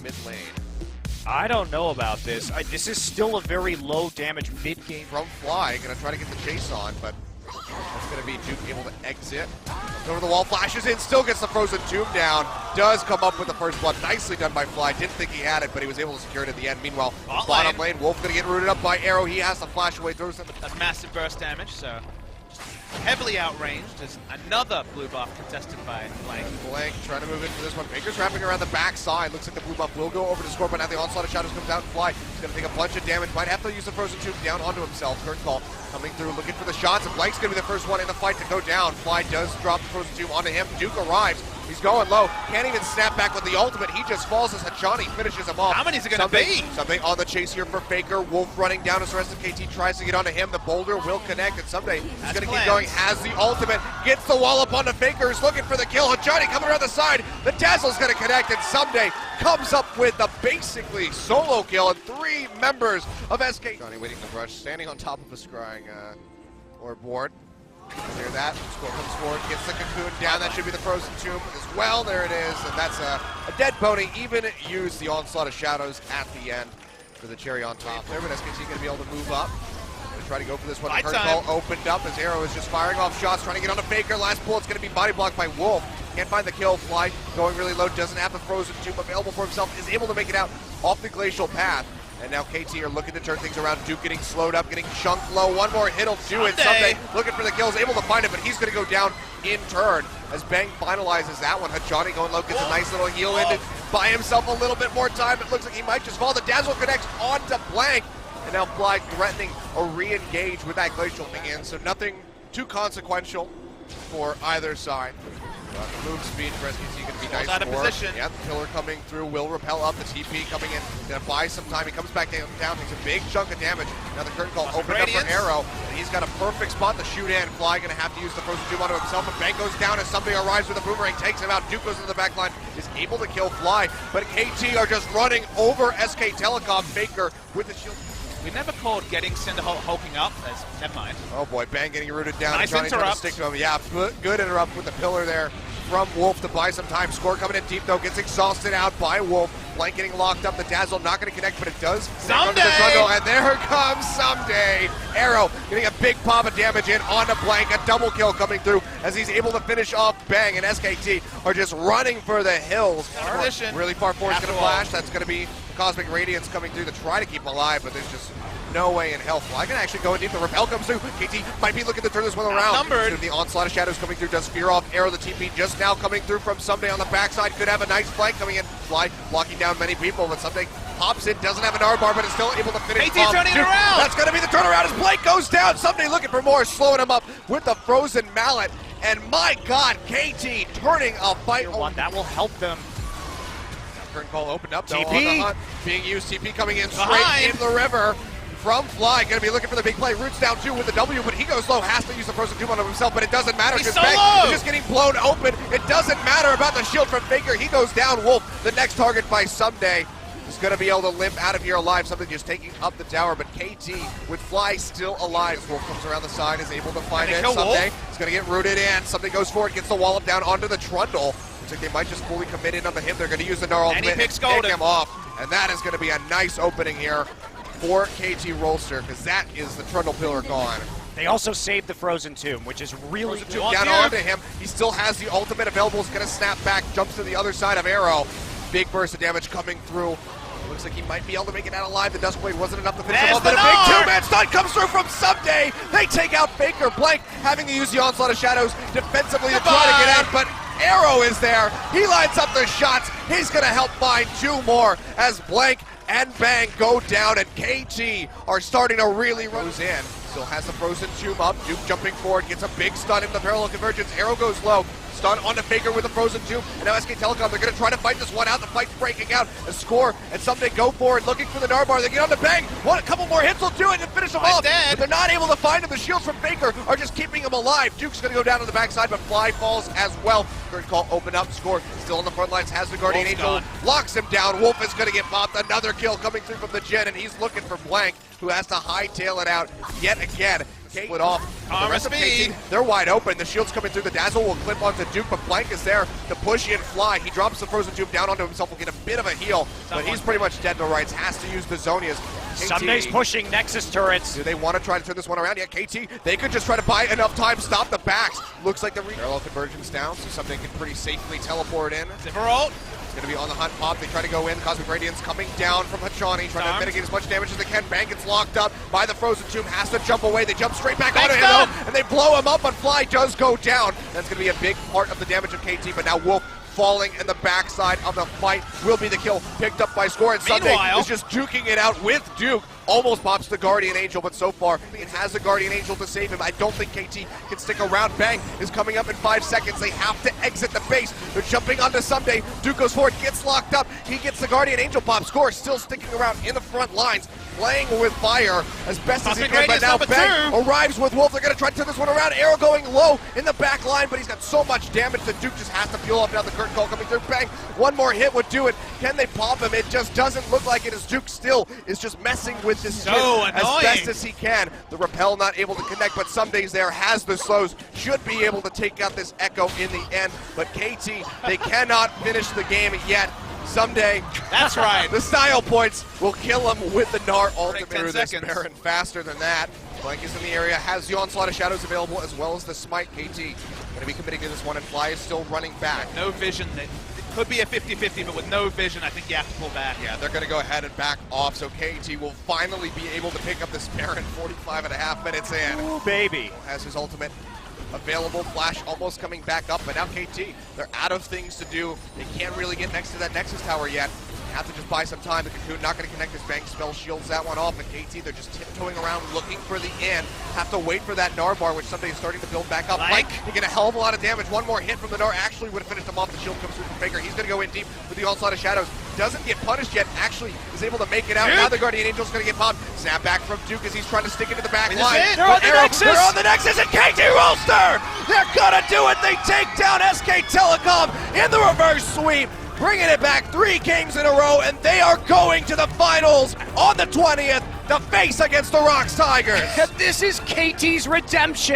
Mid lane. I don't know about this. This is still a very low damage mid game. From Fly, gonna try to get the chase on, but that's gonna be Duke able to exit. Over the wall, flashes in, still gets the Frozen Tomb down. Does come up with the first blood. Nicely done by Fly. Didn't think he had it, but he was able to secure it at the end. Meanwhile, bottom lane, Wolf gonna get rooted up by Arrow. He has to flash away, throws him. That's massive burst damage, so heavily outranged. There's another blue buff contested by Blank. Blank trying to move into this one. Baker's wrapping around the backside. Looks like the blue buff will go over to score, but now the Onslaught of Shadows comes out and Fly. He's going to take a bunch of damage. Might have to use the Frozen Tomb down onto himself. Curtain Call coming through, looking for the shots, and Blank's going to be the first one in the fight to go down. Fly does drop the Frozen Tomb onto him. Duke arrives. He's going low. Can't even snap back with the ultimate. He just falls as Hachani finishes him off. How many is it going to be? Something on the chase here for Faker. Wolf running down as the rest of KT tries to get onto him. The boulder will connect, and someday he's going to keep going. Has the ultimate. Gets the wall up onto Faker. Is looking for the kill. Hachani coming around the side. The Dazzle's going to connect, and someday comes up with a basically solo kill, and 3 members of SK. Johnny waiting to rush, standing on top of a scrying or board. Clear that. Score comes forward, gets the cocoon down. That should be the Frozen Tomb as well. There it is, and that's a dead pony. Even used the Onslaught of Shadows at the end for the cherry on top there, but SKT going to be able to move up. Going to try to go for this one. The curtain call opened up as Arrow is just firing off shots, trying to get onto Faker. Last bullet's going to be body blocked by Wolf. Can't find the kill. Fly going really low, doesn't have the Frozen Tomb available for himself, is able to make it out off the glacial path. And now KT are looking to turn things around. Duke getting slowed up, getting chunked low. One more hit'll do it. Someday looking for the kills, able to find it, but he's going to go down in turn as Bang finalizes that one. Hachani going low, gets a nice little heal in to buy himself a little bit more time. It looks like he might just fall. The Dazzle connects onto Blank, and now Fly threatening a re-engage with that glacial thing in. So nothing too consequential for either side. The move speed for SKT going to be nice. Out of position. Yeah, the killer coming through will repel up. The TP coming in, going to buy some time. He comes back down, takes a big chunk of damage. Now the curtain call opened up for Arrow, and he's got a perfect spot to shoot in. Fly going to have to use the Frozen Tomb onto himself, but Bang goes down as somebody arrives with a boomerang, takes him out. Duke goes into the back line, is able to kill Fly, but KT are just running over SK Telecom. Faker with the shield. We never called getting Cinder hulking up. Never mind. Oh boy, Bang getting rooted down. Nice Johnny trying to interrupt. stick to him. Yeah, good interrupt with the pillar there from Wolf to buy some time. Score coming in deep though, gets exhausted out by Wolf. Blank getting locked up. The Dazzle not going to connect, but it does. Someday! The jungle, and there comes Someday. Arrow getting a big pop of damage in onto Blank. A double kill coming through as he's able to finish off Bang, and SKT are just running for the hills. Really far forward is going to flash. That's going to be Cosmic Radiance coming through to try to keep him alive, but there's just no way in hell. Fly can actually go in deep. The repel comes through. KT might be looking to turn this one around. The Onslaught of Shadows coming through does fear off Arrow. The TP just now coming through from Someday on the backside. Could have a nice flank coming in. Fly blocking down many people, but Someday pops in. Doesn't have an R-bar, but is still able to finish. KT turning it around. That's going to be the turnaround as Blake goes down. Someday looking for more, slowing him up with the Frozen Mallet. And my God, KT turning a fight. That will help them. Curtain call opened up. TP on the hunt, being used. TP coming in straight into the river from Fly. Going to be looking for the big play. Roots down 2 with the W, but he goes low. Has to use the Frozen Tomb on himself, but it doesn't matter because Bang is just getting blown open. It doesn't matter about the shield from Faker. He goes down. Wolf, the next target by Someday, is going to be able to limp out of here alive. Something just taking up the tower, but KT with Fly still alive. Wolf comes around the side, is able to find it. Someday is going to get rooted in. Something goes forward, gets the wall up down onto the Trundle. Looks like they might just fully commit in onto him. They're going to use the Gnarl to pick him off. And that is going to be a nice opening here for KT Rolster, because that is the Trundle pillar gone. They also saved the Frozen Tomb, which is really good. Down onto him. He still has the ultimate available. He's going to snap back, jumps to the other side of Arrow. Big burst of damage coming through. Looks like he might be able to make it out alive. The Duskblade wasn't enough to finish him off, but a big two-man stun comes through from Someday. They take out Faker. Blank having to use the Onslaught of Shadows defensively to try to get out, but Arrow is there. He lines up the shots. He's going to help find 2 more as Blank and Bang go down, and KT are starting to really rose in. Still has the Frozen Tomb up. Duke jumping forward, gets a big stun in the parallel convergence. Arrow goes low. Stun onto Faker with the Frozen Tomb, and now SK Telecom, they're going to try to fight this one out. The fight's breaking out. A score, and Someday go forward, looking for the Narbar. They get on the Bang. A couple more hits will do it and finish him off. But they're not able to find him. The shields from Faker are just keeping him alive. Duke's going to go down to the backside, but Fly falls as well. Curtain call open up. Score still on the front lines. Has the Guardian Angel. Locks him down. Wolf is going to get popped. Another kill coming through from the Jin, and he's looking for Blank, who has to hightail it out yet again. Split off. The rest of RSB. KT, they're wide open. The shield's coming through. The Dazzle will clip onto Duke, but Blank is there to push in fly. He drops the Frozen Tube down onto himself. Will get a bit of a heal, but he's pretty much dead to rights. Has to use the Zonias. Sunday's pushing Nexus turrets. Do they want to try to turn this one around? Yeah, KT, they could just try to buy enough time, stop the backs. Looks like the parallel conversion's down, so something can pretty safely teleport in. Zipperalt. It's going to be on the hunt. Pop, they try to go in. Cosmic Radiance coming down from Hachani, trying to mitigate as much damage as they can. Bang gets locked up by the Frozen Tomb, has to jump away. They jump straight back onto him, though, and they blow him up, but Fly does go down. That's going to be a big part of the damage of KT, but now Wolf falling in the backside of the fight will be the kill picked up by Score, and Sunday is just duking it out with Duke. Almost pops the Guardian Angel, but so far it has the Guardian Angel to save him. I don't think KT can stick around. Bang is coming up in 5 seconds. They have to exit the base. They're jumping onto Sunday. Duke goes forward, gets locked up. He gets the Guardian Angel pop. Score still sticking around in the front lines, playing with fire as best as he can, but now Bang arrives with Wolf. They're going to try to turn this one around. Arrow going low in the back line, but he's got so much damage that Duke just has to fuel up. Now the curtain call coming through. Bang, one more hit would do it. Can they pop him? It just doesn't look like it, as Duke still is just messing with this as best as he can. The Repel not able to connect, but Sunday's there, has the slows, should be able to take out this Echo in the end, but KT, they cannot finish the game yet. Someday, that's right. The style points will kill him with the Gnar ultimate through this Baron faster than that. Blank is in the area, has the Onslaught of Shadows available as well as the Smite. KT going to be committing to this one, and Fly is still running back. No vision. It could be a 50-50, but with no vision, I think you have to pull back. Yeah, they're going to go ahead and back off, so KT will finally be able to pick up this Baron 45.5 minutes in. Ooh, baby. Has his ultimate available. Flash almost coming back up, but now KT, they're out of things to do. They can't really get next to that Nexus Tower yet. Have to just buy some time. The Cocoon not going to connect his Bang spell, shields that one off, and KT, they're just tiptoeing around looking for the end. Have to wait for that Gnar bar, which somebody is starting to build back up. Like, he get a hell of a lot of damage. One more hit from the Gnar actually would have finished him off. The shield comes through from Faker. He's going to go in deep with the Onslaught of Shadows. Doesn't get punished yet, actually is able to make it out. Now the Guardian Angel's going to get popped. Snap back from Duke as he's trying to stick into the back line. They're on the Nexus! They're on the Nexus, and KT Rolster! They're going to do it! They take down SK Telecom in the reverse sweep, bringing it back 3 games in a row, and they are going to the finals on the 20th to face against the Rocks Tigers. This is KT's redemption.